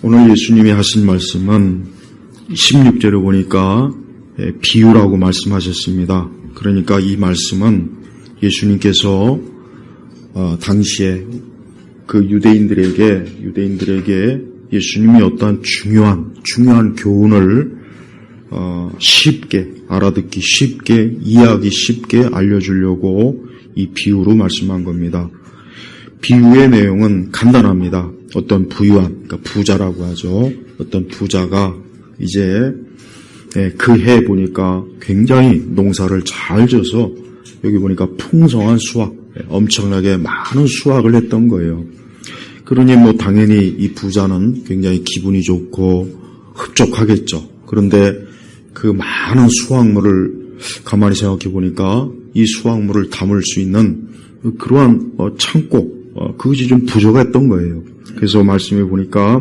오늘 예수님이 하신 말씀은 16절에 보니까 비유라고 말씀하셨습니다. 그러니까 이 말씀은 예수님께서 당시에 그 유대인들에게 예수님이 어떠한 중요한 교훈을 쉽게 알아듣기 쉽게 이해하기 쉽게 알려주려고 이 비유로 말씀한 겁니다. 비유의 내용은 간단합니다. 어떤 그러니까 부자라고 하죠. 어떤 부자가 이제 그 해 보니까 굉장히 농사를 잘 져서 여기 보니까 풍성한 수확, 엄청나게 많은 수확을 했던 거예요. 그러니 당연히 이 부자는 굉장히 기분이 좋고 흡족하겠죠. 그런데 그 많은 수확물을 가만히 생각해 보니까 이 수확물을 담을 수 있는 그러한 창고, 그것이 좀 부족했던 거예요. 그래서 말씀해 보니까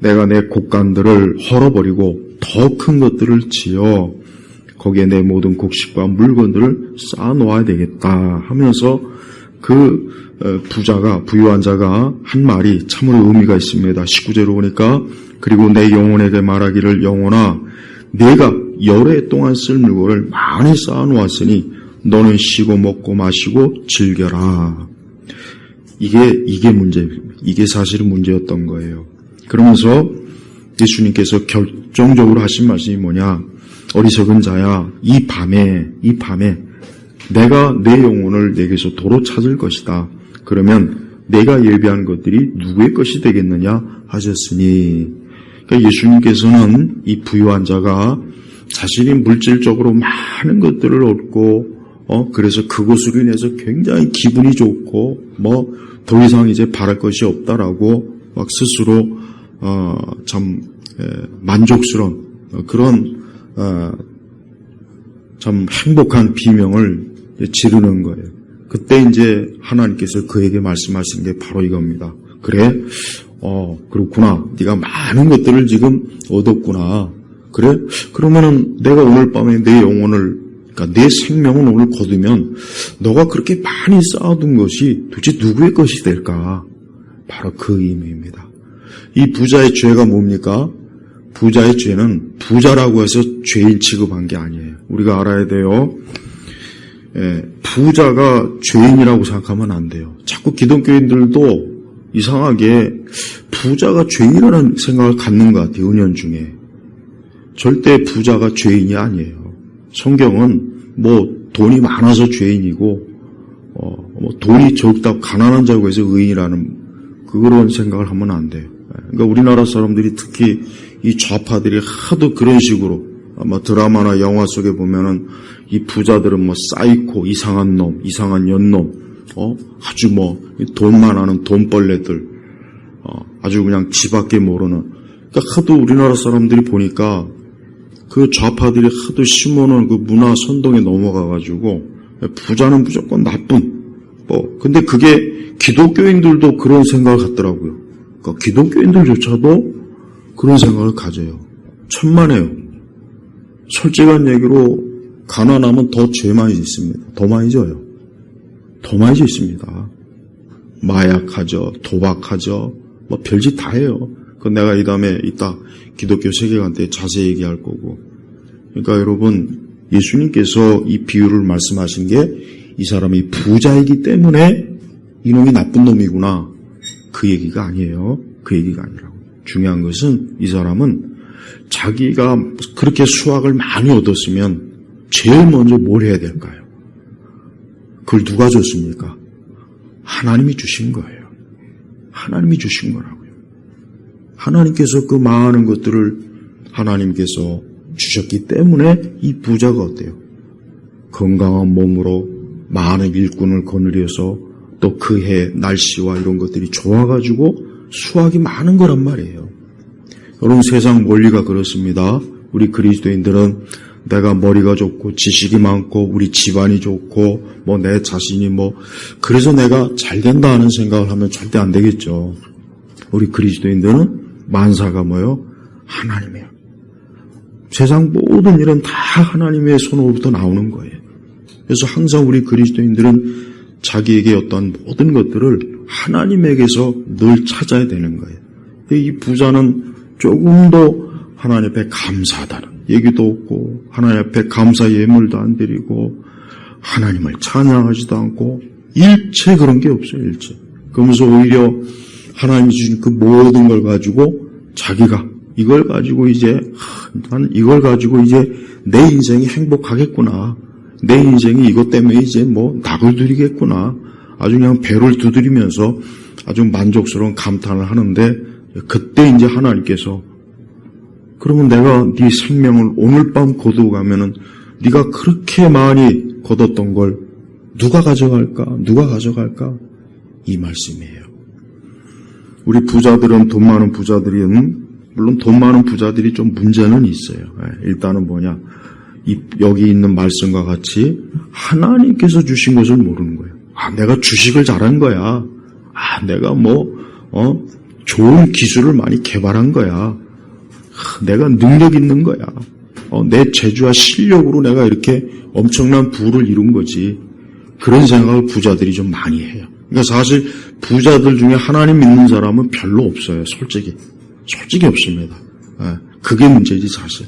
내가 내 곡간들을 헐어버리고 더 큰 것들을 지어 거기에 내 모든 곡식과 물건들을 쌓아놓아야 되겠다 하면서 그 부유한 자가 한 말이 참으로 의미가 있습니다. 19절로 보니까 그리고 내 영혼에게 말하기를 영혼아 내가 여러 해 동안 쓸 물건을 많이 쌓아놓았으니 너는 쉬고 먹고 마시고 즐겨라. 이게 문제입니다. 이게 사실은 문제였던 거예요. 그러면서 예수님께서 결정적으로 하신 말씀이 뭐냐? 어리석은 자야, 이 밤에 내가 내 영혼을 내게서 도로 찾을 것이다. 그러면 내가 예비한 것들이 누구의 것이 되겠느냐 하셨으니, 그러니까 예수님께서는 이 부유한 자가 자신이 물질적으로 많은 것들을 얻고 그래서 그것으로 인해서 굉장히 기분이 좋고 더 이상 이제 바랄 것이 없다라고 막 스스로 참 만족스러운 그런 참 행복한 비명을 지르는 거예요. 그때 이제 하나님께서 그에게 말씀하신 게 바로 이겁니다. 그래? 그렇구나. 네가 많은 것들을 지금 얻었구나. 그래? 그러면은 내가 오늘 밤에 내 영혼을, 그러니까 내 생명을 오늘 거두면 너가 그렇게 많이 쌓아둔 것이 도대체 누구의 것이 될까? 바로 그 의미입니다. 이 부자의 죄가 뭡니까? 부자의 죄는 부자라고 해서 죄인 취급한 게 아니에요. 우리가 알아야 돼요. 부자가 죄인이라고 생각하면 안 돼요. 자꾸 기독교인들도 이상하게 부자가 죄인이라는 생각을 갖는 것 같아요. 은연중에. 절대 부자가 죄인이 아니에요. 성경은 돈이 많아서 죄인이고 돈이 적다 가난한 자고 해서 의인이라는 그런 생각을 하면 안 돼요. 그러니까 우리나라 사람들이 특히 이 좌파들이 하도 그런 식으로 드라마나 영화 속에 보면은 이 부자들은 사이코, 이상한 놈, 이상한 연놈, 아주 돈만 하는 돈벌레들, 아주 그냥 지밖에 모르는. 그러니까 하도 우리나라 사람들이 보니까 그 좌파들이 하도 심어놓은 그 문화 선동에 넘어가가지고 부자는 무조건 나쁜. 근데 그게 기독교인들도 그런 생각을 갖더라고요. 그러니까 기독교인들조차도 그런 생각을 가져요. 천만에요. 솔직한 얘기로 가난하면 더 죄 많이 짓습니다. 더 많이 져요. 더 많이 짓습니다. 마약하죠. 도박하죠. 별짓 다 해요. 그건 내가 이 다음에 이따 기독교 세계관 때 자세히 얘기할 거고. 그러니까 여러분, 예수님께서 이 비유를 말씀하신 게 이 사람이 부자이기 때문에 이놈이 나쁜 놈이구나. 그 얘기가 아니에요. 그 얘기가 아니라고. 중요한 것은 이 사람은 자기가 그렇게 수확을 많이 얻었으면 제일 먼저 뭘 해야 될까요? 그걸 누가 줬습니까? 하나님이 주신 거예요. 하나님이 주신 거라고요. 하나님께서 그 많은 것들을 하나님께서 주셨기 때문에 이 부자가 어때요? 건강한 몸으로 많은 일꾼을 거느려서 또 그 해 날씨와 이런 것들이 좋아가지고 수확이 많은 거란 말이에요. 여러분, 세상 원리가 그렇습니다. 우리 그리스도인들은 내가 머리가 좋고 지식이 많고 우리 집안이 좋고 내 자신이 그래서 내가 잘 된다 하는 생각을 하면 절대 안 되겠죠. 우리 그리스도인들은 만사가 하나님이에요. 세상 모든 일은 다 하나님의 손으로부터 나오는 거예요. 그래서 항상 우리 그리스도인들은 자기에게 어떤 모든 것들을 하나님에게서 늘 찾아야 되는 거예요. 이 부자는 조금 더 하나님 앞에 감사하다는 얘기도 없고, 하나님 앞에 감사 예물도 안 드리고, 하나님을 찬양하지도 않고, 일체 그런 게 없어요, 일체. 그러면서 오히려 하나님이 주신 그 모든 걸 가지고 자기가 이걸 가지고 이제 난 이걸 가지고 이제 내 인생이 행복하겠구나. 내 인생이 이것 때문에 이제 뭐 낙을 들이겠구나. 아주 그냥 배를 두드리면서 아주 만족스러운 감탄을 하는데 그때 이제 하나님께서 그러면 내가 네 생명을 오늘 밤 거두어가면은 네가 그렇게 많이 거뒀던 걸 누가 가져갈까? 누가 가져갈까? 이 말씀이에요. 우리 부자들은 돈 많은 부자들은 물론 돈 많은 부자들이 좀 문제는 있어요. 일단은 뭐냐? 여기 있는 말씀과 같이 하나님께서 주신 것을 모르는 거예요. 내가 주식을 잘한 거야. 내가 좋은 기술을 많이 개발한 거야. 내가 능력 있는 거야. 내 재주와 실력으로 내가 이렇게 엄청난 부를 이룬 거지. 그런 생각을 부자들이 좀 많이 해요. 그러니까 사실 부자들 중에 하나님 믿는 사람은 별로 없어요. 솔직히 없습니다. 그게 문제지 사실.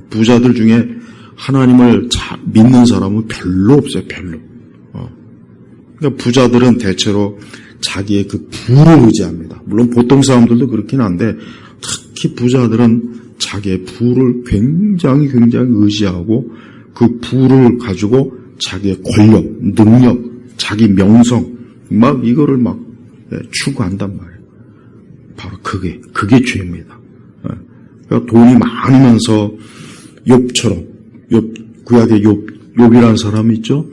부자들 중에 하나님을 믿는 사람은 별로 없어요. 별로. 그러니까 부자들은 대체로 자기의 그 부를 의지합니다. 물론 보통 사람들도 그렇긴 한데 특히 부자들은 자기의 부를 굉장히 의지하고 그 부를 가지고 자기의 권력, 능력, 자기 명성 막 이거를 막 추구한단 말이에요. 바로 그게 죄입니다. 그러니까 돈이 많으면서 욥처럼 구약의 욥이라는 사람이 있죠.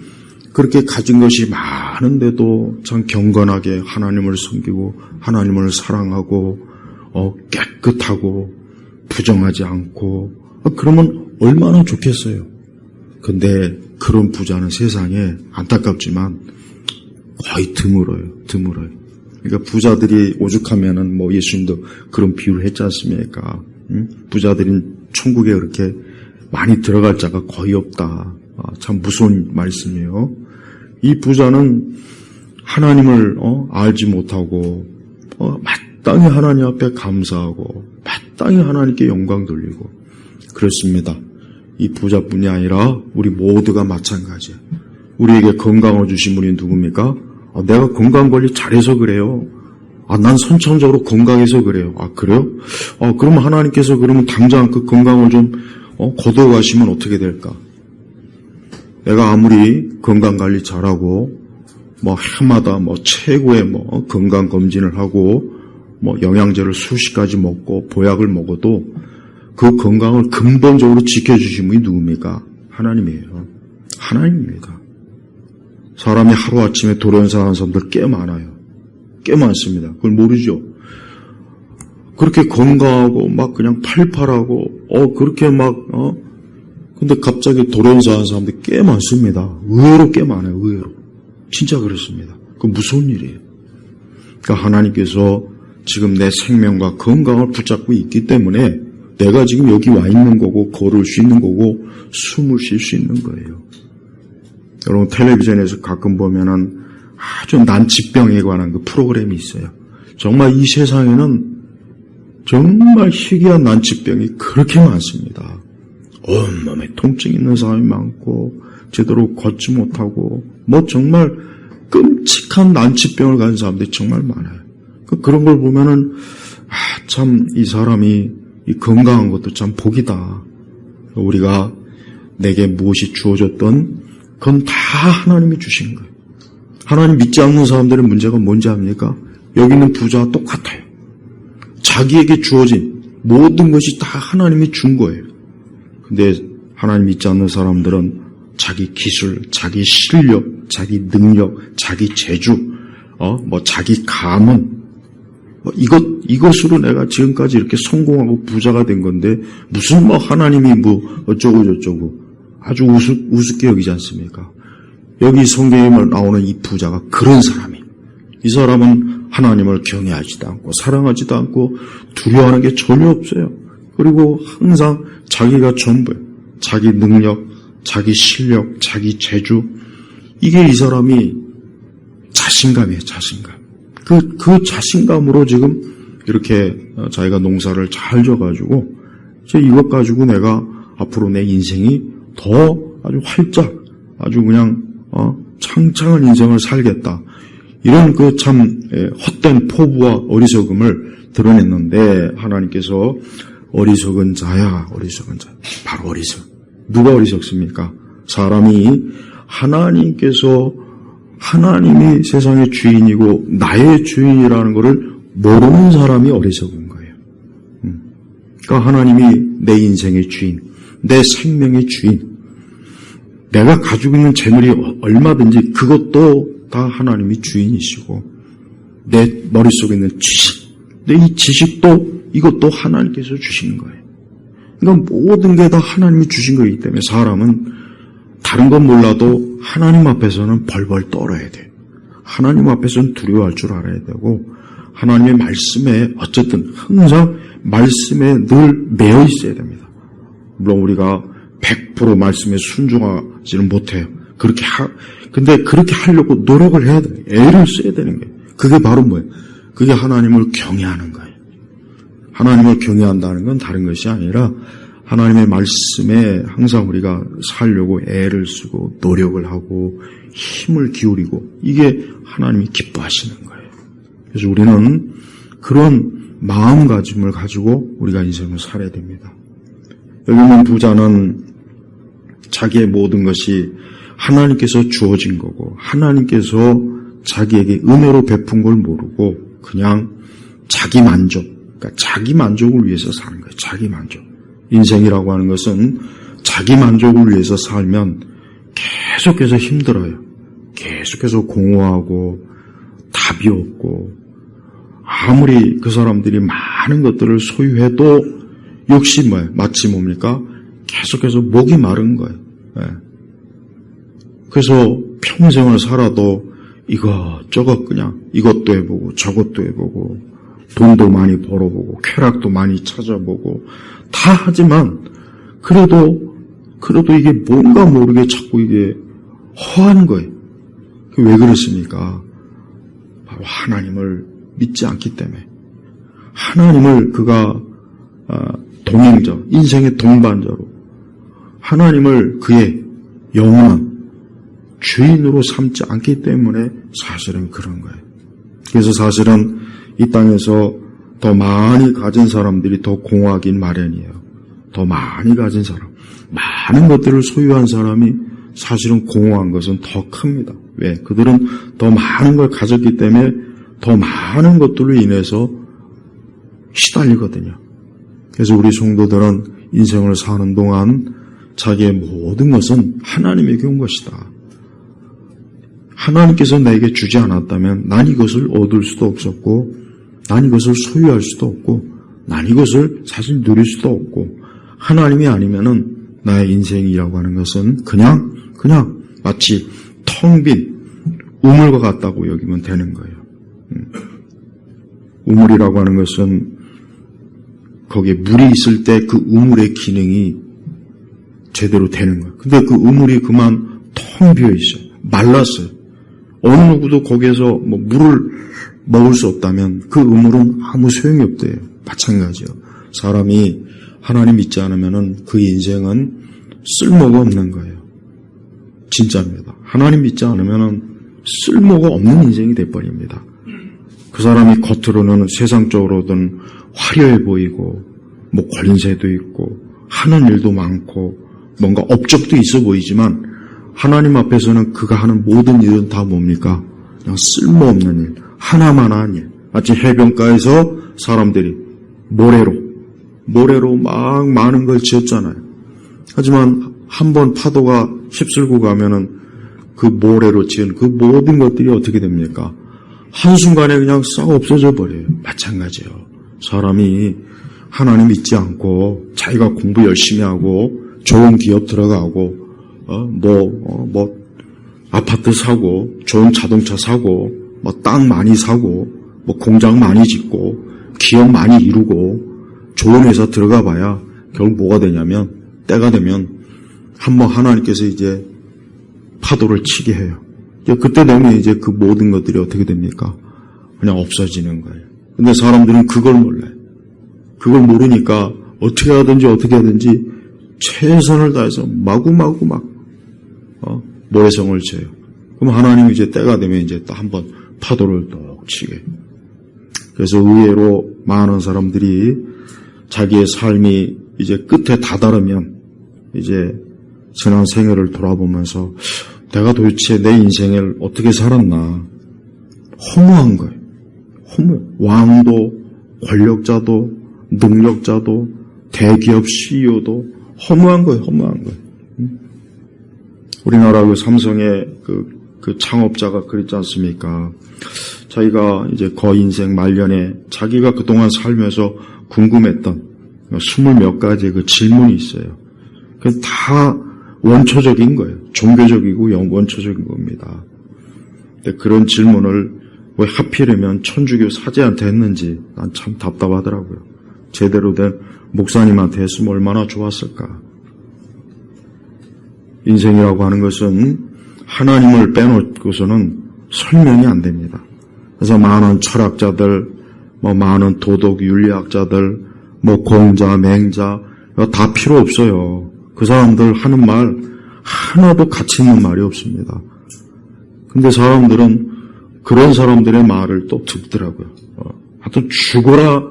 그렇게 가진 것이 많은데도 참 경건하게 하나님을 섬기고 하나님을 사랑하고 깨끗하고 부정하지 않고 그러면 얼마나 좋겠어요. 근데 그런 부자는 세상에 안타깝지만 거의 드물어요. 그러니까 부자들이 오죽하면은 뭐 예수님도 그런 비유를 했지 않습니까? 부자들이 천국에 그렇게 많이 들어갈 자가 거의 없다. 참 무서운 말씀이에요. 이 부자는 하나님을 알지 못하고 마땅히 하나님 앞에 감사하고 마땅히 하나님께 영광 돌리고 그렇습니다. 이 부자뿐이 아니라 우리 모두가 마찬가지예요. 우리에게 건강을 주신 분이 누굽니까? 내가 건강관리 잘해서 그래요. 난 선천적으로 건강해서 그래요. 그래요? 그러면 하나님께서 그러면 당장 그 건강을 좀 거두어 가시면 어떻게 될까? 내가 아무리 건강관리 잘하고 해마다 최고의 건강검진을 하고 영양제를 수십 가지 먹고 보약을 먹어도 그 건강을 근본적으로 지켜주신 분이 누굽니까? 하나님이에요. 하나님입니다. 사람이 하루아침에 돌연사하는 사람들 꽤 많아요. 꽤 많습니다. 그걸 모르죠. 그렇게 건강하고 그냥 팔팔하고 그렇게 근데 갑자기 돌연사하는 사람들 꽤 많습니다. 의외로 꽤 많아요. 의외로. 진짜 그렇습니다. 그 무서운 일이에요. 그러니까 하나님께서 지금 내 생명과 건강을 붙잡고 있기 때문에 내가 지금 여기 와 있는 거고 걸을 수 있는 거고 숨을 쉴 수 있는 거예요. 여러분 텔레비전에서 가끔 보면은 아주 난치병에 관한 그 프로그램이 있어요. 정말 이 세상에는 정말 희귀한 난치병이 그렇게 많습니다. 온몸에 통증 있는 사람이 많고 제대로 걷지 못하고 정말 끔찍한 난치병을 가진 사람들이 정말 많아요. 그런 걸 보면은 참 이 사람이 이 건강한 것도 참 복이다. 우리가 내게 무엇이 주어졌던 그건 다 하나님이 주신 거예요. 하나님 믿지 않는 사람들의 문제가 뭔지 압니까? 여기 있는 부자와 똑같아요. 자기에게 주어진 모든 것이 다 하나님이 준 거예요. 근데 하나님 믿지 않는 사람들은 자기 기술, 자기 실력, 자기 능력, 자기 재주, 자기 가문, 이것으로 내가 지금까지 이렇게 성공하고 부자가 된 건데, 무슨 하나님이 어쩌고저쩌고, 아주 우습게 여기지 않습니까? 여기 성경에 나오는 이 부자가 그런 사람이, 이 사람은 하나님을 경외하지도 않고, 사랑하지도 않고, 두려워하는 게 전혀 없어요. 그리고 항상 자기가 전부예요. 자기 능력, 자기 실력, 자기 재주, 이게 이 사람이 자신감이에요, 자신감. 그 자신감으로 지금 이렇게 자기가 농사를 잘 져가지고 이제 이것 가지고 내가 앞으로 내 인생이 더 아주 활짝 아주 그냥 창창한 인생을 살겠다. 이런 그 참 헛된 포부와 어리석음을 드러냈는데 하나님께서 어리석은 자야, 어리석은 자. 바로 어리석. 누가 어리석습니까? 사람이 하나님이 세상의 주인이고 나의 주인이라는 것을 모르는 사람이 어리석은 거예요. 그러니까 하나님이 내 인생의 주인, 내 생명의 주인, 내가 가지고 있는 재물이 얼마든지 그것도 다 하나님이 주인이시고 내 머릿속에 있는 지식, 내 이 지식도 이것도 하나님께서 주신 거예요. 그러니까 모든 게 다 하나님이 주신 거이기 때문에 사람은 다른 건 몰라도 하나님 앞에서는 벌벌 떨어야 돼요. 하나님 앞에서는 두려워할 줄 알아야 되고 하나님의 말씀에 어쨌든 항상 말씀에 늘 매여 있어야 됩니다. 물론 우리가 100% 말씀에 순종하지는 못해요. 근데 그렇게 하려고 노력을 해야 돼요. 애를 써야 되는 거예요. 그게 바로 뭐예요? 그게 하나님을 경외하는 거예요. 하나님을 경외한다는 건 다른 것이 아니라 하나님의 말씀에 항상 우리가 살려고 애를 쓰고 노력을 하고 힘을 기울이고 이게 하나님이 기뻐하시는 거예요. 그래서 우리는 그런 마음가짐을 가지고 우리가 인생을 살아야 됩니다. 여기 있는 부자는 자기의 모든 것이 하나님께서 주어진 거고 하나님께서 자기에게 은혜로 베푼 걸 모르고 그냥 자기 만족, 그러니까 자기 만족을 위해서 사는 거예요. 자기 만족. 인생이라고 하는 것은 자기 만족을 위해서 살면 계속해서 힘들어요. 계속해서 공허하고 답이 없고 아무리 그 사람들이 많은 것들을 소유해도 역시 마치 뭡니까? 계속해서 목이 마른 거예요. 네. 그래서 평생을 살아도 이것저것 그냥 이것도 해보고 저것도 해보고 돈도 많이 벌어보고 쾌락도 많이 찾아보고 다 하지만 그래도 이게 뭔가 모르게 자꾸 이게 허한 거예요. 왜 그렇습니까? 바로 하나님을 믿지 않기 때문에 하나님을 그가 동행자, 인생의 동반자로 하나님을 그의 영원한 주인으로 삼지 않기 때문에 사실은 그런 거예요. 그래서 사실은 이 땅에서 더 많이 가진 사람들이 더 공허하긴 마련이에요. 더 많이 가진 사람, 많은 것들을 소유한 사람이 사실은 공허한 것은 더 큽니다. 왜? 그들은 더 많은 걸 가졌기 때문에 더 많은 것들로 인해서 시달리거든요. 그래서 우리 성도들은 인생을 사는 동안 자기의 모든 것은 하나님에게 온 것이다. 하나님께서 내게 주지 않았다면 난 이것을 얻을 수도 없었고 난 이것을 소유할 수도 없고 난 이것을 사실 누릴 수도 없고 하나님이 아니면은 나의 인생이라고 하는 것은 그냥 마치 텅 빈 우물과 같다고 여기면 되는 거예요. 우물이라고 하는 것은 거기에 물이 있을 때 그 우물의 기능이 제대로 되는 거예요. 근데 그 우물이 그만 텅 비어 있어요. 말랐어요. 어느 누구도 거기에서 물을 먹을 수 없다면 그 우물은 아무 소용이 없대요. 마찬가지요. 사람이 하나님 믿지 않으면은 그 인생은 쓸모가 없는 거예요. 진짜입니다. 하나님 믿지 않으면은 쓸모가 없는 인생이 돼버립니다. 그 사람이 겉으로는 세상적으로든 화려해 보이고 권세도 있고 하는 일도 많고 뭔가 업적도 있어 보이지만 하나님 앞에서는 그가 하는 모든 일은 다 뭡니까? 그냥 쓸모없는 일, 하나만한 일. 마치 해변가에서 사람들이 모래로 막 많은 걸 지었잖아요. 하지만 한번 파도가 휩쓸고 가면은 그 모래로 지은 그 모든 것들이 어떻게 됩니까? 한순간에 그냥 싹 없어져 버려요. 마찬가지예요. 사람이 하나님 믿지 않고 자기가 공부 열심히 하고 좋은 기업 들어가고 아파트 사고 좋은 자동차 사고 땅 많이 사고 공장 많이 짓고 기업 많이 이루고 좋은 회사 들어가 봐야 결국 뭐가 되냐면 때가 되면 한번 하나님께서 이제 파도를 치게 해요. 그때 되면 이제 그 모든 것들이 어떻게 됩니까? 그냥 없어지는 거예요. 근데 사람들은 그걸 몰라요. 그걸 모르니까 어떻게 하든지 최선을 다해서 마구마구 막 모래성을 쳐요. 그럼 하나님이 이제 때가 되면 이제 또 한번 파도를 또 치게. 그래서 의외로 많은 사람들이 자기의 삶이 이제 끝에 다다르면 이제 지난 생애를 돌아보면서 내가 도대체 내 인생을 어떻게 살았나 허무한 거예요. 왕도 권력자도 능력자도 대기업 CEO도 허무한 거예요. 우리나라 그 삼성의 그 창업자가 그랬지 않습니까? 자기가 이제 거의 인생 말년에 자기가 그동안 살면서 궁금했던 20몇 가지 그 질문이 있어요. 그 다 원초적인 거예요. 종교적이고 원초적인 겁니다. 근데 그런 질문을 왜 하필이면 천주교 사제한테 했는지 난 참 답답하더라고요. 제대로 된 목사님한테 했으면 얼마나 좋았을까. 인생이라고 하는 것은 하나님을 빼놓고서는 설명이 안 됩니다. 그래서 많은 철학자들, 많은 도덕 윤리학자들, 공자, 맹자 다 필요 없어요. 그 사람들 하는 말 하나도 가치 있는 말이 없습니다. 근데 사람들은 그런 사람들의 말을 또 듣더라고요. 하여튼 죽어라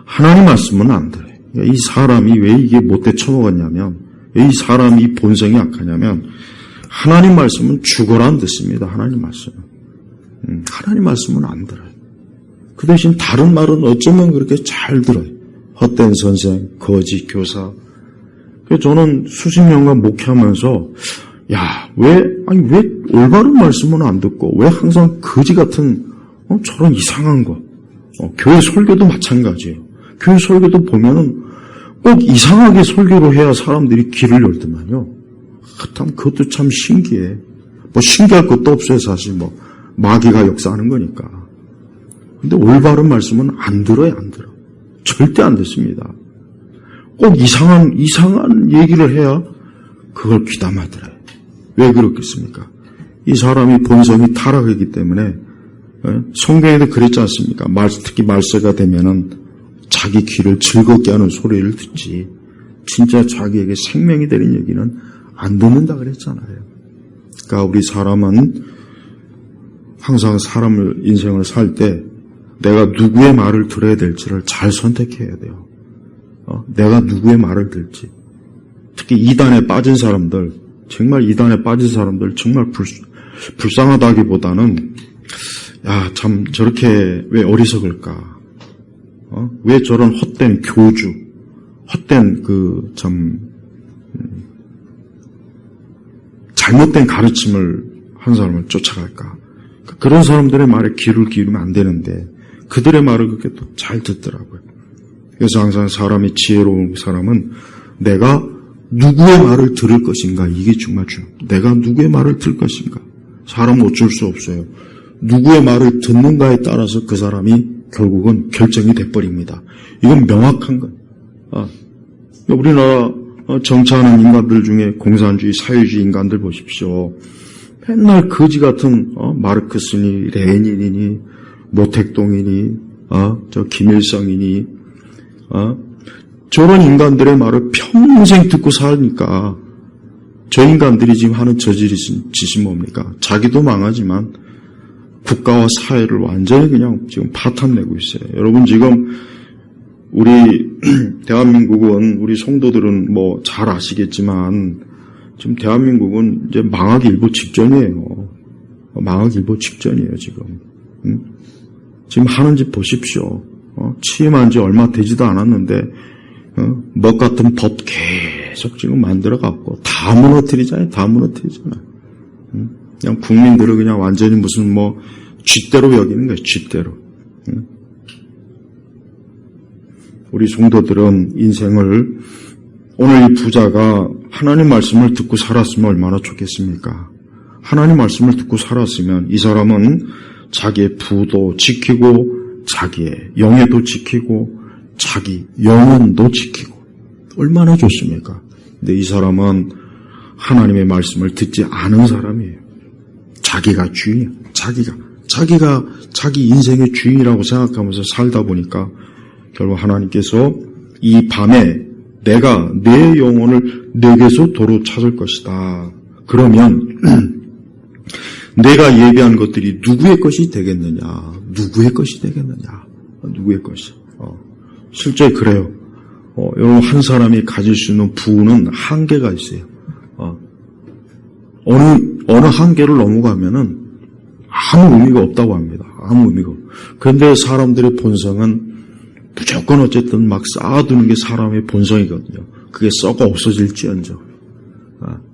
하나님 말씀은 안 들어요. 이 사람이 왜 이게 못돼 처먹었냐면, 이 사람이 본성이 약하냐면 하나님 말씀은 죽어라 안 듣습니다. 하나님 말씀은. 하나님 말씀은 안 들어요. 그 대신 다른 말은 어쩌면 그렇게 잘 들어요. 헛된 선생, 거짓 교사. 그래서 저는 수십 년간 목회하면서 왜 올바른 말씀은 안 듣고 왜 항상 거지 같은 저런 이상한 거. 교회 설교도 마찬가지예요. 교회 설교도 보면은 꼭 이상하게 설교를 해야 사람들이 귀를 열더만요. 참 그것도 참 신기해. 신기할 것도 없어요. 사실 마귀가 역사하는 거니까. 근데 올바른 말씀은 안 들어요. 절대 안 듣습니다. 꼭 이상한 얘기를 해야 그걸 귀담아 들어요. 왜 그렇겠습니까? 이 사람이 본성이 타락하기 때문에 성경에도 그랬지 않습니까? 특히 말세가 되면은 자기 귀를 즐겁게 하는 소리를 듣지 진짜 자기에게 생명이 되는 얘기는 안 듣는다 그랬잖아요. 그러니까 우리 사람은 항상 인생을 살 때 내가 누구의 말을 들어야 될지를 잘 선택해야 돼요. 내가 누구의 말을 들지. 특히 이단에 빠진 사람들, 정말 불쌍하다기보다는 참 저렇게 왜 어리석을까? 왜 저런 헛된 교주, 헛된 잘못된 가르침을 한 사람을 쫓아갈까? 그런 사람들의 말에 귀를 기울이면 안 되는데 그들의 말을 그렇게 또 잘 듣더라고요. 그래서 항상 사람이 지혜로운 사람은 내가 누구의 말을 들을 것인가, 이게 정말 중요해요. 내가 누구의 말을 들을 것인가. 사람은 어쩔 수 없어요. 누구의 말을 듣는가에 따라서 그 사람이 결국은 결정이 돼버립니다. 이건 명확한 거예요. 우리나라 정치하는 인간들 중에 공산주의, 사회주의 인간들 보십시오. 맨날 거지 같은 마르크스니, 레닌이니, 모택동이니, 김일성이니, 저런 인간들의 말을 평생 듣고 사니까 저 인간들이 지금 하는 짓이 뭡니까? 자기도 망하지만 국가와 사회를 완전히 그냥 지금 파탄내고 있어요. 여러분 지금 우리 대한민국은 우리 성도들은 잘 아시겠지만 지금 대한민국은 이제 망하기 일보 직전이에요. 지금. 지금 하는 짓 보십시오. 취임한 지 얼마 되지도 않았는데 먹 같은 법 계속 지금 만들어갖고 다 무너뜨리잖아요. 그냥 국민들을 그냥 완전히 무슨 쥐대로 여기는 거예요. 쥐대로. 우리 성도들은 인생을 오늘 이 부자가 하나님 말씀을 듣고 살았으면 얼마나 좋겠습니까? 하나님 말씀을 듣고 살았으면 이 사람은 자기의 부도 지키고 자기의 영예도 지키고 자기 영혼도 지키고 얼마나 좋습니까? 근데 이 사람은 하나님의 말씀을 듣지 않은 사람이에요. 자기가 주인이에요. 자기가 자기 인생의 주인이라고 생각하면서 살다 보니까 결국 하나님께서 이 밤에 내가 내 영혼을 내게서 도로 찾을 것이다. 그러면 내가 예비한 것들이 누구의 것이 되겠느냐? 누구의 것이 되겠느냐? 누구의 것이? 실제 그래요. 여러분 한 사람이 가질 수 있는 부는 한계가 있어요. 어느 한계를 넘어가면은 아무 의미가 없다고 합니다. 아무 의미가. 그런데 사람들의 본성은 무조건 어쨌든 막 쌓아두는 게 사람의 본성이거든요. 그게 썩어 없어질지언정.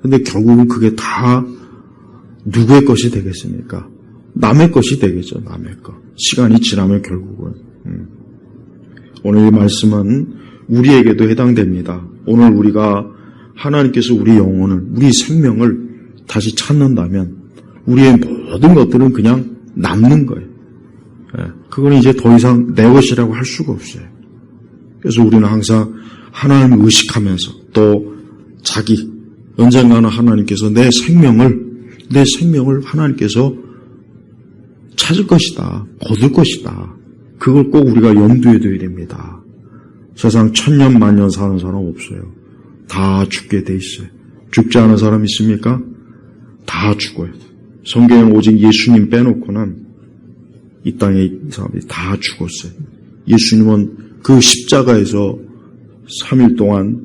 근데 결국은 그게 다 누구의 것이 되겠습니까? 남의 것이 되겠죠. 남의 것. 시간이 지나면 결국은. 오늘 이 말씀은 우리에게도 해당됩니다. 오늘 우리가 하나님께서 우리 영혼을, 우리 생명을 다시 찾는다면 우리의 모든 것들은 그냥 남는 거예요. 그건 이제 더 이상 내 것이라고 할 수가 없어요. 그래서 우리는 항상 하나님을 의식하면서 또 언젠가는 하나님께서 내 생명을 하나님께서 찾을 것이다. 거둘 것이다. 그걸 꼭 우리가 염두에 둬야 됩니다. 세상 천년 만년 사는 사람 없어요. 다 죽게 돼 있어요. 죽지 않은 사람 있습니까? 다 죽어요. 성경에 오직 예수님 빼놓고는 이 땅에 있는 사람들이 다 죽었어요. 예수님은 그 십자가에서 3일 동안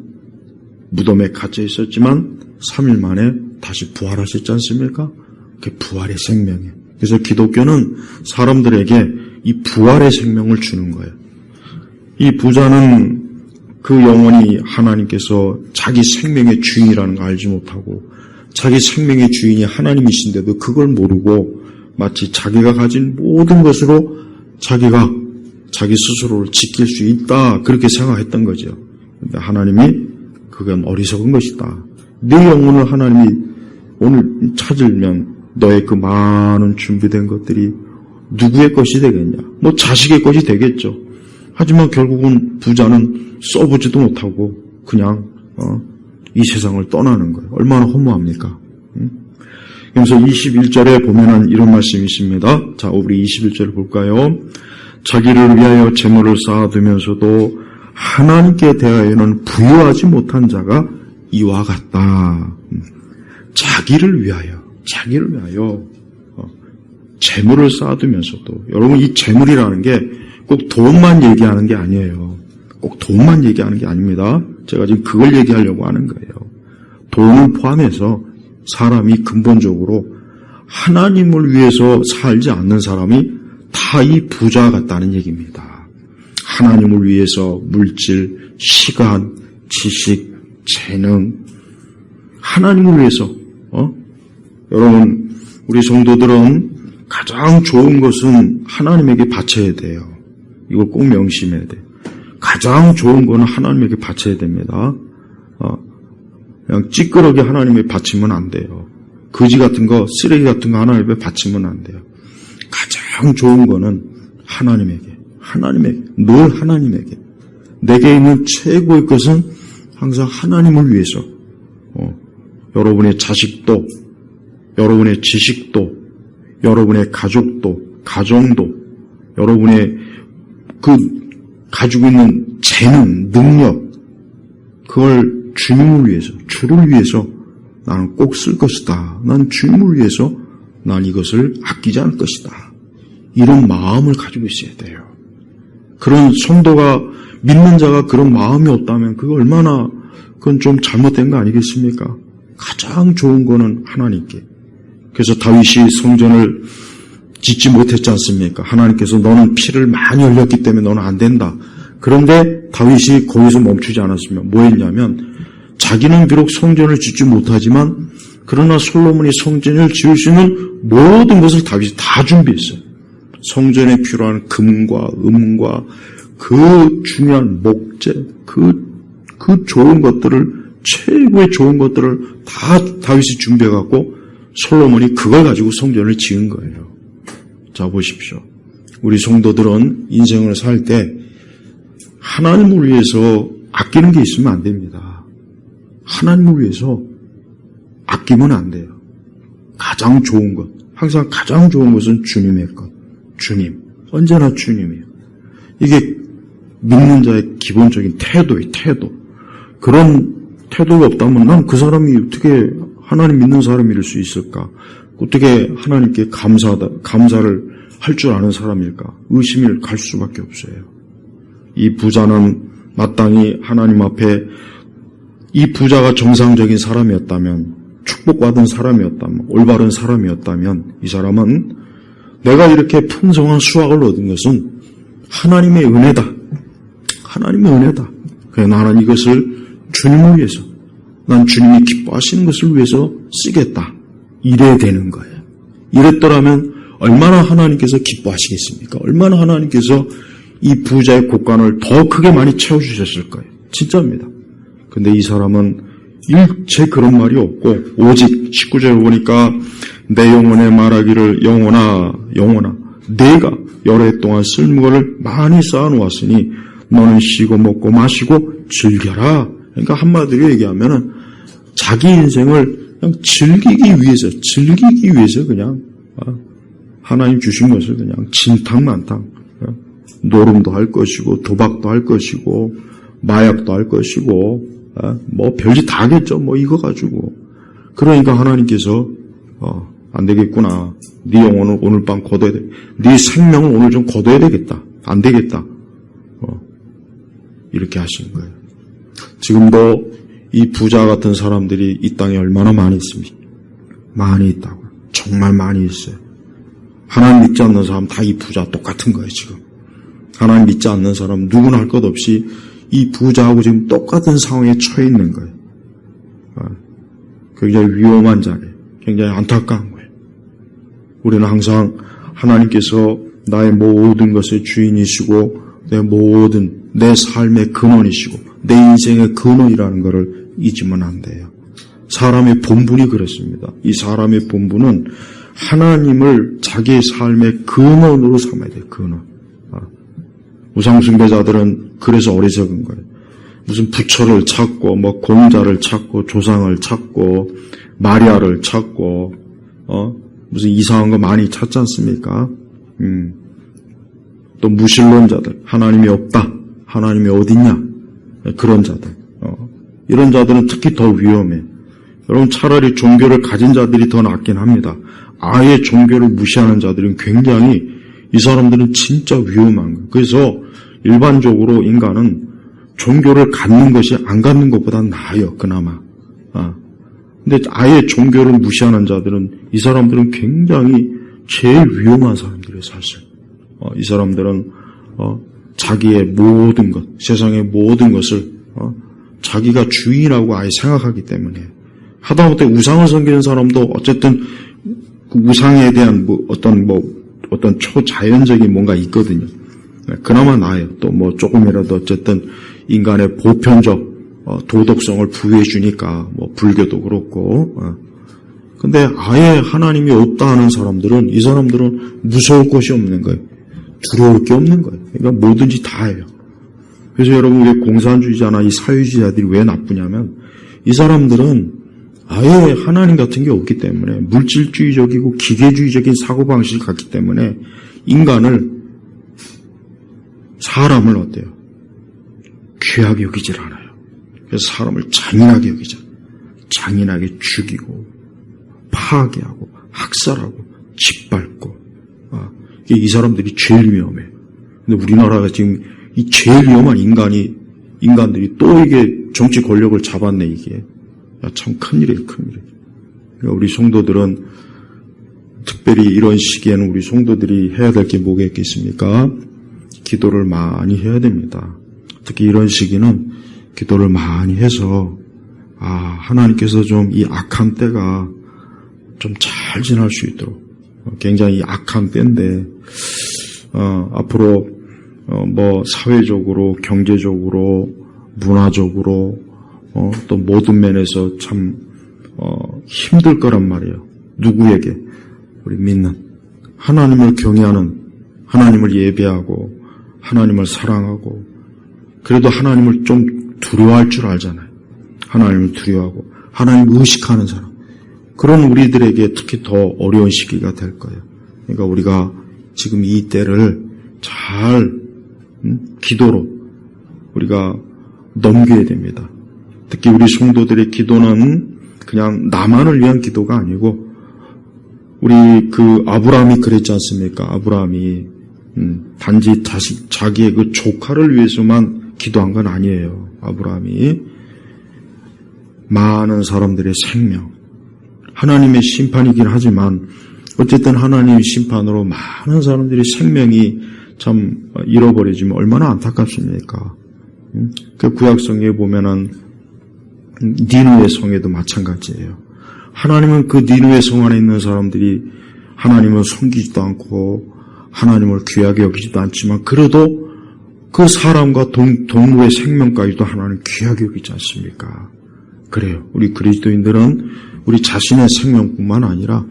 무덤에 갇혀 있었지만 3일 만에 다시 부활하셨지 않습니까? 그게 부활의 생명이에요. 그래서 기독교는 사람들에게 이 부활의 생명을 주는 거예요. 이 부자는 그 영혼이 하나님께서 자기 생명의 주인이라는 걸 알지 못하고 자기 생명의 주인이 하나님이신데도 그걸 모르고 마치 자기가 가진 모든 것으로 자기가 자기 스스로를 지킬 수 있다 그렇게 생각했던 거죠. 근데 하나님이 그건 어리석은 것이다. 네 영혼을 하나님이 오늘 찾으면 너의 그 많은 준비된 것들이 누구의 것이 되겠냐? 뭐 자식의 것이 되겠죠. 하지만 결국은 부자는 써보지도 못하고 그냥 이 세상을 떠나는 거예요. 얼마나 허무합니까? 그래서 21절에 보면은 이런 말씀이 있습니다. 자, 우리 21절을 볼까요? 자기를 위하여 재물을 쌓아두면서도 하나님께 대하여는 부유하지 못한 자가 이와 같다. 자기를 위하여 재물을 쌓아두면서도, 여러분 이 재물이라는 게 꼭 돈만 얘기하는 게 아니에요. 꼭 돈만 얘기하는 게 아닙니다. 제가 지금 그걸 얘기하려고 하는 거예요. 돈을 포함해서 사람이 근본적으로 하나님을 위해서 살지 않는 사람이 다 이 부자 같다는 얘기입니다. 하나님을 위해서 물질, 시간, 지식, 재능, 하나님을 위해서 여러분 우리 성도들은 가장 좋은 것은 하나님에게 바쳐야 돼요. 이걸 꼭 명심해야 돼요. 가장 좋은 거는 하나님에게 바쳐야 됩니다. 그냥 찌끄러기 하나님에게 바치면 안 돼요. 거지 같은 거, 쓰레기 같은 거 하나님에게 바치면 안 돼요. 가장 좋은 거는 하나님에게, 늘 하나님에게. 내게 있는 최고의 것은 항상 하나님을 위해서, 여러분의 자식도, 여러분의 지식도, 여러분의 가족도, 가정도, 여러분의 그 가지고 있는 재능, 능력, 그걸 주님을 위해서, 주를 위해서 나는 꼭 쓸 것이다. 난 주님을 위해서 난 이것을 아끼지 않을 것이다. 이런 마음을 가지고 있어야 돼요. 그런 성도가, 믿는 자가 그런 마음이 없다면 그게 얼마나 그건 좀 잘못된 거 아니겠습니까? 가장 좋은 거는 하나님께. 그래서 다윗이 성전을 짓지 못했지 않습니까? 하나님께서 너는 피를 많이 흘렸기 때문에 너는 안 된다. 그런데 다윗이 거기서 멈추지 않았으면 뭐 했냐면 자기는 비록 성전을 짓지 못하지만 그러나 솔로몬이 성전을 지을 수 있는 모든 것을 다윗이 다 준비했어요. 성전에 필요한 금과 은과 그 중요한 목재, 그 좋은 것들을, 최고의 좋은 것들을 다 다윗이 준비해갖고 솔로몬이 그걸 가지고 성전을 지은 거예요. 자, 보십시오. 우리 성도들은 인생을 살 때 하나님을 위해서 아끼는 게 있으면 안 됩니다. 하나님을 위해서 아끼면 안 돼요. 가장 좋은 것, 항상 가장 좋은 것은 주님의 것. 주님. 언제나 주님이에요. 이게 믿는 자의 기본적인 태도예요, 태도. 그런 태도가 없다면 난 그 사람이 어떻게 하나님 믿는 사람일 수 있을까? 어떻게 하나님께 감사를 할 줄 아는 사람일까? 의심을 갈 수밖에 없어요. 이 부자는 마땅히 하나님 앞에 이 부자가 정상적인 사람이었다면, 축복받은 사람이었다면, 올바른 사람이었다면 이 사람은 내가 이렇게 풍성한 수확을 얻은 것은 하나님의 은혜다. 하나님의 은혜다. 그래, 나는 이것을 주님을 위해서, 난 주님이 기뻐하시는 것을 위해서 쓰겠다. 이래야 되는 거예요. 이랬더라면 얼마나 하나님께서 기뻐하시겠습니까? 얼마나 하나님께서 이 부자의 곳간을 더 크게 많이 채워주셨을 거예요. 진짜입니다. 근데 이 사람은 일체 그런 말이 없고 오직 19절을 보니까 내 영혼에 말하기를 영혼아 내가 여러 해 동안 쓸모를 많이 쌓아놓았으니 너는 쉬고 먹고 마시고 즐겨라. 그러니까 한마디로 얘기하면은 자기 인생을 그냥 즐기기 위해서 그냥 하나님 주신 것을 그냥 진탕만탕 노름도 할 것이고 도박도 할 것이고 마약도 할 것이고 뭐 별짓 다 하겠죠. 뭐 이거 가지고. 그러니까 하나님께서 안 되겠구나. 네 영혼을 오늘 밤 거둬야 돼. 네 생명을 오늘 좀 거둬야 되겠다. 안 되겠다. 이렇게 하시는 거예요. 지금도 이 부자 같은 사람들이 이 땅에 얼마나 많이 있습니까? 많이 있다고요. 정말 많이 있어요. 하나님 믿지 않는 사람 다 이 부자 똑같은 거예요, 지금. 하나님 믿지 않는 사람 누구나 할 것 없이 이 부자하고 지금 똑같은 상황에 처해 있는 거예요. 굉장히 위험한 자리예요. 굉장히 안타까운 거예요. 우리는 항상 하나님께서 나의 모든 것의 주인이시고 내 삶의 근원이시고 내 인생의 근원이라는 것을 잊으면 안 돼요. 사람의 본분이 그렇습니다. 이 사람의 본분은 하나님을 자기의 삶의 근원으로 삼아야 돼요. 근원. 우상숭배자들은 그래서 어리석은 거예요. 무슨 부처를 찾고 공자를 찾고 조상을 찾고 마리아를 찾고 무슨 이상한 거 많이 찾지 않습니까? 또 무신론자들, 하나님이 없다, 하나님이 어딨냐, 그런 자들. 이런 자들은 특히 더 위험해. 여러분, 차라리 종교를 가진 자들이 더 낫긴 합니다. 아예 종교를 무시하는 자들은 굉장히, 이 사람들은 진짜 위험한 거예요. 그래서 일반적으로 인간은 종교를 갖는 것이 안 갖는 것보다 나아요, 그나마. 근데 아예 종교를 무시하는 자들은, 이 사람들은 굉장히 제일 위험한 사람들이에요, 사실. 이 사람들은 자기의 모든 것, 세상의 모든 것을 자기가 주인이라고 아예 생각하기 때문에 하다못해 우상을 섬기는 사람도 어쨌든 그 우상에 대한 어떤 초자연적인 뭔가 있거든요. 그나마 나아요. 또 조금이라도 어쨌든 인간의 보편적 도덕성을 부여해 주니까 불교도 그렇고. 근데 아예 하나님이 없다 하는 사람들은, 이 사람들은 무서울 것이 없는 거예요. 두려울 게 없는 거예요. 그러니까 뭐든지 다 해요. 그래서 여러분, 우리 공산주의자나 이 사회주의자들이 왜 나쁘냐면, 이 사람들은 아예 하나님 같은 게 없기 때문에, 물질주의적이고 기계주의적인 사고방식을 갖기 때문에, 사람을 어때요? 귀하게 여기질 않아요. 그래서 사람을 잔인하게 여기잖아요. 잔인하게 죽이고, 파괴하고, 학살하고, 짓밟고, 이 사람들이 제일 위험해요. 근데 우리나라가 지금 이 제일 위험한 인간들이 또 이게 정치 권력을 잡았네, 이게. 참 큰일이에요, 큰일. 그러니까 우리 성도들은, 특별히 이런 시기에는 우리 성도들이 해야 될 게 뭐가 있겠습니까? 기도를 많이 해야 됩니다. 특히 이런 시기는 기도를 많이 해서, 하나님께서 좀 이 악한 때가 좀 잘 지날 수 있도록, 굉장히 악한 때인데, 앞으로, 사회적으로, 경제적으로, 문화적으로, 또 모든 면에서 참, 힘들 거란 말이에요. 누구에게? 우리 믿는, 하나님을 경외하는, 하나님을 예배하고, 하나님을 사랑하고, 그래도 하나님을 좀 두려워할 줄 알잖아요. 하나님을 두려워하고, 하나님을 의식하는 사람. 그런 우리들에게 특히 더 어려운 시기가 될 거예요. 그러니까 우리가 지금 이 때를 잘 기도로 우리가 넘겨야 됩니다. 특히 우리 성도들의 기도는 그냥 나만을 위한 기도가 아니고 우리 그 아브라함이 그랬지 않습니까? 아브라함이 단지 자기의 그 조카를 위해서만 기도한 건 아니에요. 아브라함이 많은 사람들의 생명, 하나님의 심판이긴 하지만 어쨌든 하나님의 심판으로 많은 사람들의 생명이 참 잃어버려지면 얼마나 안타깝습니까? 그 구약성에 보면은 니느웨 성에도 마찬가지예요. 하나님은 그 니느웨 성 안에 있는 사람들이 하나님을 섬기지도 않고 하나님을 귀하게 여기지도 않지만 그래도 그 사람과 동물의 생명까지도 하나님 귀하게 여기지 않습니까? 그래요. 우리 그리스도인들은 우리 자신의 생명뿐만 아니라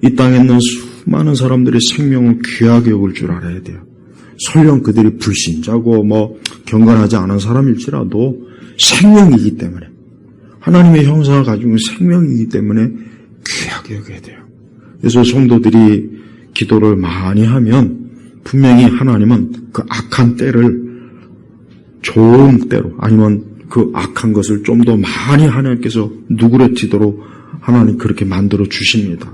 이 땅에 있는 수많은 사람들의 생명을 귀하게 여길 줄 알아야 돼요. 설령 그들이 불신자고 경건하지 않은 사람일지라도 생명이기 때문에 하나님의 형상을 가지고 있는 생명이기 때문에 귀하게 여겨야 돼요. 그래서 성도들이 기도를 많이 하면 분명히 하나님은 그 악한 때를 좋은 때로 아니면 그 악한 것을 좀 더 많이 하나님께서 누그러뜨리도록 하나님 그렇게 만들어 주십니다.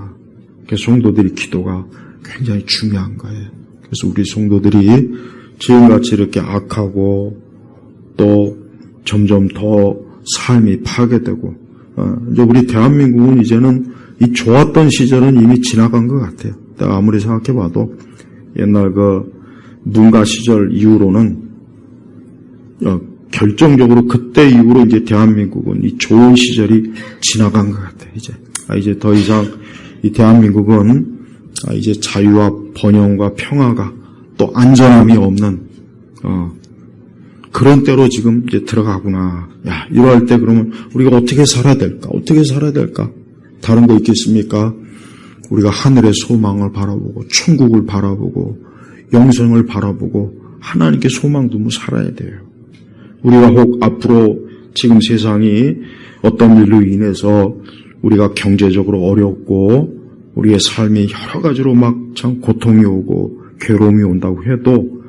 그래서 성도들이 기도가 굉장히 중요한 거예요. 그래서 우리 성도들이 지금같이 이렇게 악하고 또 점점 더 삶이 파괴되고 이제 우리 대한민국은 이제는 이 좋았던 시절은 이미 지나간 것 같아요. 내가 아무리 생각해봐도 옛날 그 문가 시절 이후로는 결정적으로 그때 이후로 이제 대한민국은 이 좋은 시절이 지나간 것 같아요. 이제 더 이상 이 대한민국은 이제 자유와 번영과 평화가 또 안전함이 없는 그런 때로 지금 이제 들어가구나. 야, 이럴 때 그러면 우리가 어떻게 살아야 될까? 어떻게 살아야 될까? 다른 거 있겠습니까? 우리가 하늘의 소망을 바라보고 천국을 바라보고 영생을 바라보고 하나님께 소망 두며 살아야 돼요. 우리가 혹 앞으로 지금 세상이 어떤 일로 인해서 우리가 경제적으로 어렵고 우리의 삶이 여러 가지로 막 참 고통이 오고 괴로움이 온다고 해도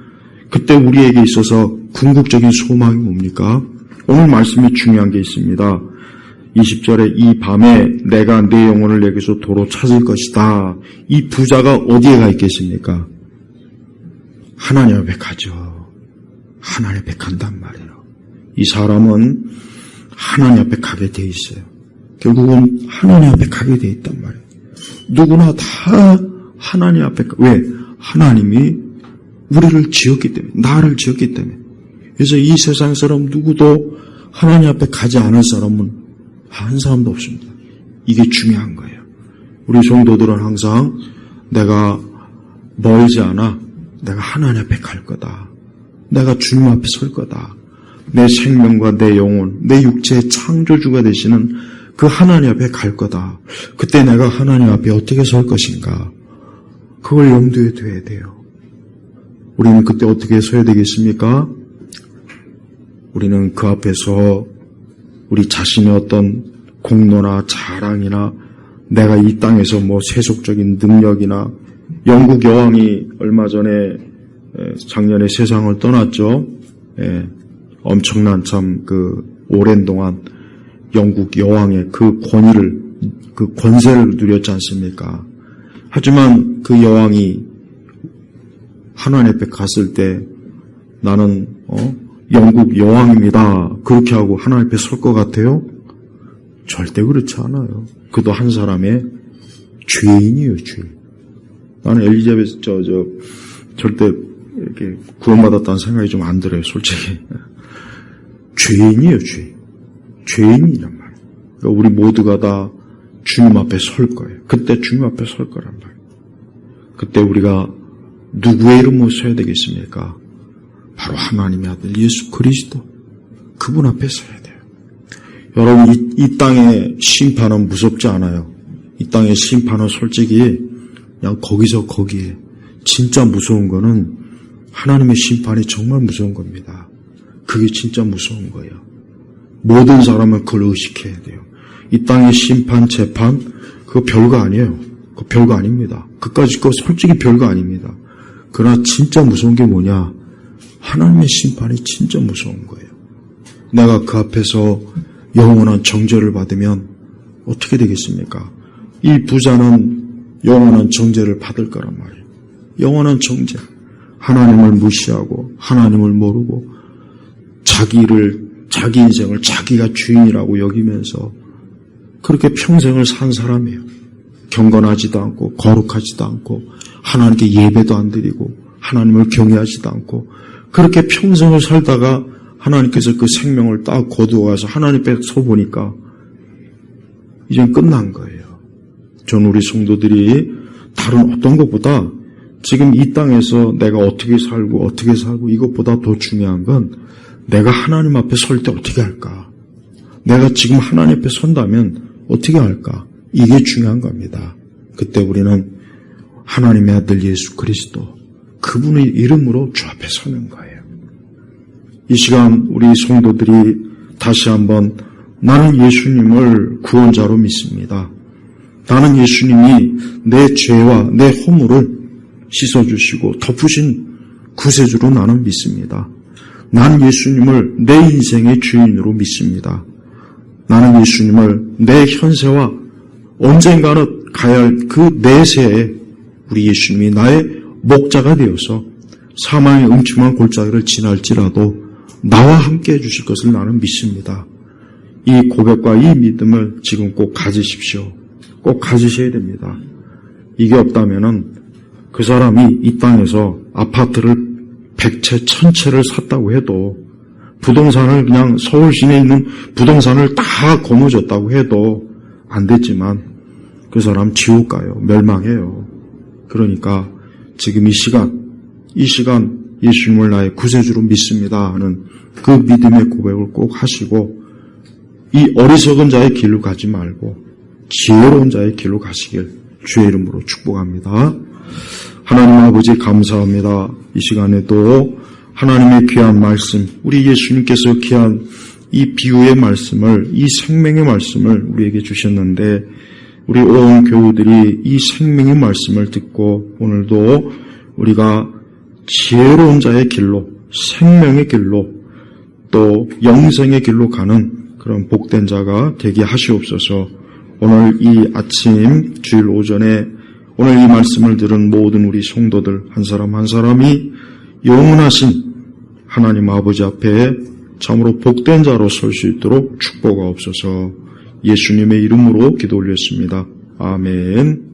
그때 우리에게 있어서 궁극적인 소망이 뭡니까? 오늘 말씀이 중요한 게 있습니다. 20절에 이 밤에 내가 내 영혼을 내게서 도로 찾을 것이다. 이 부자가 어디에 가 있겠습니까? 하나님 앞에 가죠. 하나님 앞에 간단 말이에요. 이 사람은 하나님 앞에 가게 돼 있어요. 결국은 하나님 앞에 가게 돼 있단 말이에요. 누구나 다 하나님 앞에 왜? 하나님이 우리를 지었기 때문에, 나를 지었기 때문에. 그래서 이 세상 사람 누구도 하나님 앞에 가지 않을 사람은 한 사람도 없습니다. 이게 중요한 거예요. 우리 성도들은 항상 내가 멀지 않아. 내가 하나님 앞에 갈 거다. 내가 주님 앞에 설 거다. 내 생명과 내 영혼, 내 육체의 창조주가 되시는 그 하나님 앞에 갈 거다. 그때 내가 하나님 앞에 어떻게 설 것인가? 그걸 염두에 둬야 돼요. 우리는 그때 어떻게 서야 되겠습니까? 우리는 그 앞에서 우리 자신의 어떤 공로나 자랑이나 내가 이 땅에서 세속적인 능력이나 영국 여왕이 얼마 전에 작년에 세상을 떠났죠. 엄청난 참 오랜 동안 영국 여왕의 그 권위를, 그 권세를 누렸지 않습니까? 하지만 그 여왕이 하나님 앞에 갔을 때 나는 영국 여왕입니다. 그렇게 하고 하나님 앞에 설 것 같아요? 절대 그렇지 않아요. 그도 한 사람의 죄인이에요, 죄인. 나는 엘리자베스 절대 이렇게 구원받았다는 생각이 좀 안 들어요, 솔직히. 죄인이에요, 죄인. 죄인이란 말이에요. 그러니까 우리 모두가 다 주님 앞에 설 거예요. 그때 주님 앞에 설 거란 말이에요. 그때 우리가 누구의 이름으로 서야 되겠습니까? 바로 하나님의 아들 예수 그리스도. 그분 앞에 서야 돼요. 여러분, 이 땅의 심판은 무섭지 않아요. 이 땅의 심판은 솔직히 그냥 거기서 거기에. 진짜 무서운 거는 하나님의 심판이 정말 무서운 겁니다. 그게 진짜 무서운 거예요. 모든 사람은 그걸 의식해야 돼요. 이 땅의 심판, 재판, 그거 별거 아니에요. 그거 별거 아닙니다. 그까짓 거 솔직히 별거 아닙니다. 그러나 진짜 무서운 게 뭐냐? 하나님의 심판이 진짜 무서운 거예요. 내가 그 앞에서 영원한 정죄를 받으면 어떻게 되겠습니까? 이 부자는 영원한 정죄를 받을 거란 말이에요. 영원한 정죄. 하나님을 무시하고 하나님을 모르고 자기 인생을 자기가 주인이라고 여기면서 그렇게 평생을 산 사람이에요. 경건하지도 않고 거룩하지도 않고 하나님께 예배도 안 드리고 하나님을 경외하지도 않고 그렇게 평생을 살다가 하나님께서 그 생명을 딱 거두어가서 하나님 앞에 서보니까 이젠 끝난 거예요. 전 우리 성도들이 다른 어떤 것보다 지금 이 땅에서 내가 어떻게 살고 이것보다 더 중요한 건 내가 하나님 앞에 설 때 어떻게 할까? 내가 지금 하나님 앞에 선다면 어떻게 할까? 이게 중요한 겁니다. 그때 우리는 하나님의 아들 예수 그리스도 그분의 이름으로 주 앞에 서는 거예요. 이 시간 우리 성도들이 다시 한번 나는 예수님을 구원자로 믿습니다. 나는 예수님이 내 죄와 내 허물을 씻어주시고 덮으신 구세주로 나는 믿습니다. 나는 예수님을 내 인생의 주인으로 믿습니다. 나는 예수님을 내 현세와 언젠가는 가야 할 그 내세에 우리 예수님이 나의 목자가 되어서 사망의 음침한 골짜기를 지날지라도 나와 함께 해주실 것을 나는 믿습니다. 이 고백과 이 믿음을 지금 꼭 가지십시오. 꼭 가지셔야 됩니다. 이게 없다면은 그 사람이 이 땅에서 아파트를 100채, 1000채를 샀다고 해도 부동산을 그냥 서울 시내에 있는 부동산을 다 거머쥐었다고 해도 안 됐지만 그 사람 지옥 가요. 멸망해요. 그러니까 지금 이 시간 예수님을 나의 구세주로 믿습니다 하는 그 믿음의 고백을 꼭 하시고 이 어리석은 자의 길로 가지 말고 지혜로운 자의 길로 가시길 주의 이름으로 축복합니다. 하나님 아버지 감사합니다. 이 시간에도 하나님의 귀한 말씀, 우리 예수님께서 귀한 이 비유의 말씀을, 이 생명의 말씀을 우리에게 주셨는데 우리 온 교우들이 이 생명의 말씀을 듣고 오늘도 우리가 지혜로운 자의 길로, 생명의 길로, 또 영생의 길로 가는 그런 복된 자가 되게 하시옵소서. 오늘 이 아침 주일 오전에 오늘 이 말씀을 들은 모든 우리 성도들 한 사람 한 사람이 영원하신 하나님 아버지 앞에 참으로 복된 자로 설 수 있도록 축복하옵소서. 예수님의 이름으로 기도 올렸습니다. 아멘.